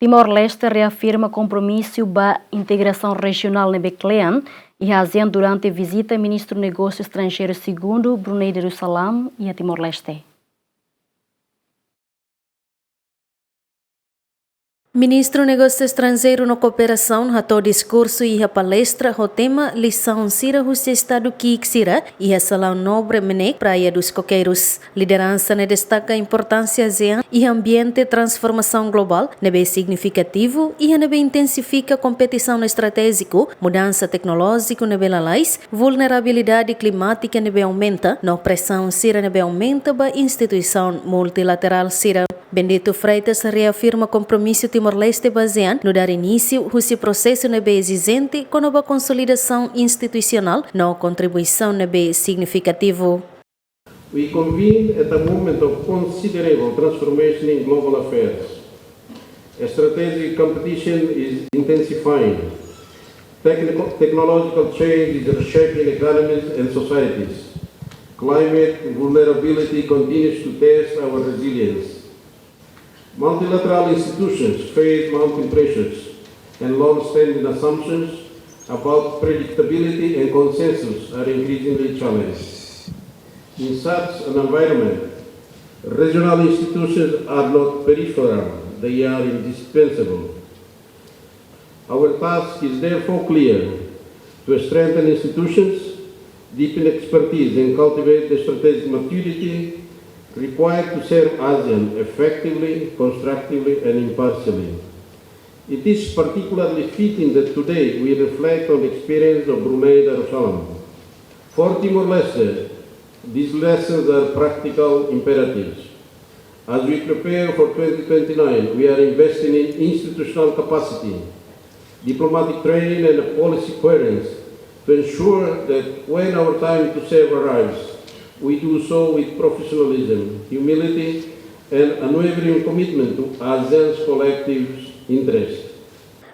Timor-Leste reafirma kompromisu ba integrasaun regional nebe kle'an e ASEAN durante vizita Ministro Negócios Estranjeiru segundo Brunei Darusalam e a Timor-Leste. Ministro Negócios Estranjeiru no Cooperação ratou discurso e a palestra o tema lição sira o estado Kiksira e a salão nobre menek praia dos coqueiros. Liderança ne destaca a importância ASEAN e ambiente transformação global nebe significativo e nebe intensifica competição no estratégico, mudança tecnológico nebe lalais, vulnerabilidade climática nebe aumenta, no pressão sira nebe aumenta ba instituição multilateral sira. Bendito Freitas reafirma compromisso Timor-Leste ASEAN no dar início ao processo nebe exigente com a consolidação institucional na contribuição nebe significativo. We convene at a moment of considerable transformation in global affairs. Strategic competition is intensifying. Technological change is reshaping economies and societies. Climate vulnerability continues to test our resilience. Multilateral institutions face mounting pressures, and long-standing assumptions about predictability and consensus are increasingly challenged. In such an environment, regional institutions are not peripheral, they are indispensable. Our task is therefore clear: to strengthen institutions, deepen expertise and cultivate the strategic maturity required to serve ASEAN effectively, constructively and impartially. It is particularly fitting that today we reflect on the experience of Brunei Darusalam. For Timor-Leste, these lessons are practical imperatives. As we prepare for 2029, we are investing in institutional capacity, diplomatic training and policy coherence to ensure that when our time to serve arrives, we do so with professionalism, humility, and unwavering commitment to ASEAN's collective interest.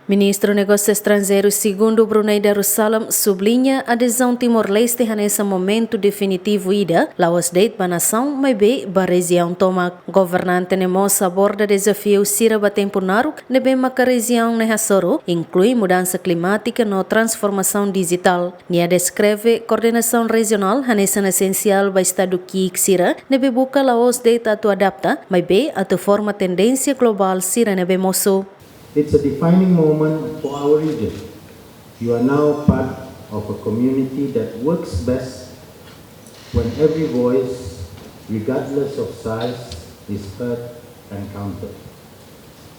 Ministro Negócios Estrangeiros segundo Brunei Darusalam sublinha a adesão Timor-Leste nesse momento definitivo ida, laos deit ba nação, mas be ba região toma. Governante nemos aborda desafio sira ba tempo naru, nebe maka região ne hasoro, inclui mudança climática no transformação digital. Nia descreve coordenação regional nessa essencial ba estado Kiksira, nebe buka laos deit atu adapta, mas be atu forma tendência global sira nebe moso. It's a defining moment for our region. You are now part of a community that works best when every voice, regardless of size, is heard and counted.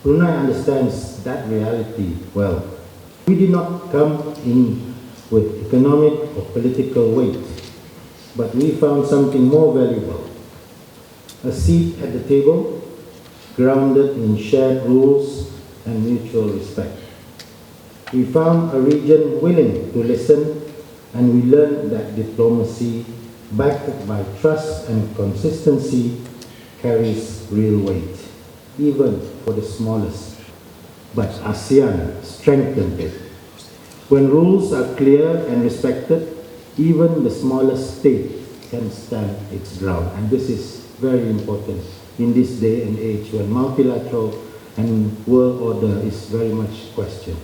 Brunei understands that reality well. We did not come in with economic or political weight, but we found something more valuable: a seat at the table, grounded in shared rules and mutual respect. We found a region willing to listen, and we learned that diplomacy backed by trust and consistency carries real weight, even for the smallest. But ASEAN strengthened it. When rules are clear and respected, even the smallest state can stand its ground. And this is very important in this day and age when multilateral and world order is very much questioned.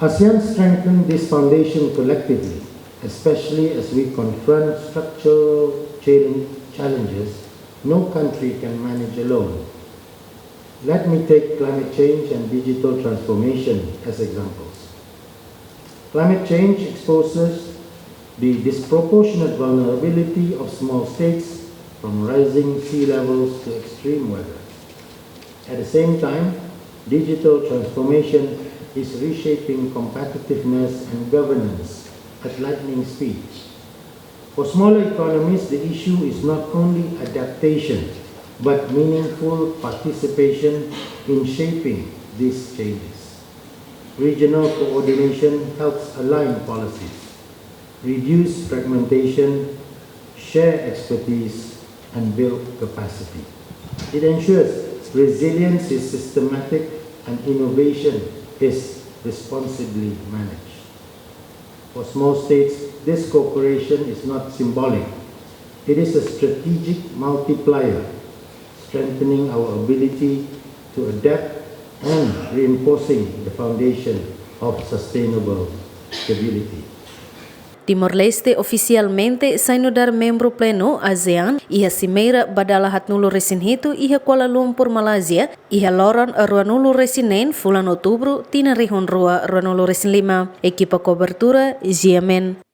ASEAN strengthened this foundation collectively, especially as we confront structural challenges no country can manage alone. Let me take climate change and digital transformation as examples. Climate change exposes the disproportionate vulnerability of small states, from rising sea levels to extreme weather. At the same time, digital transformation is reshaping competitiveness and governance at lightning speed. For smaller economies, the issue is not only adaptation, but meaningful participation in shaping these changes. Regional coordination helps align policies, reduce fragmentation, share expertise, and build capacity. It ensures resilience is systematic and innovation is responsibly managed. For small states, this cooperation is not symbolic. It is a strategic multiplier, strengthening our ability to adapt and reinforcing the foundation of sustainable stability. Timor-Leste oficialmente sai no dar membro pleno ASEAN iha cimeira badala hatnulu resinhitu iha Kuala Lumpur, Malaysia, iha loron ruanulu resinen fulan outubro tina rihon rua ruanulu resin 5. Equipa cobertura Yemen.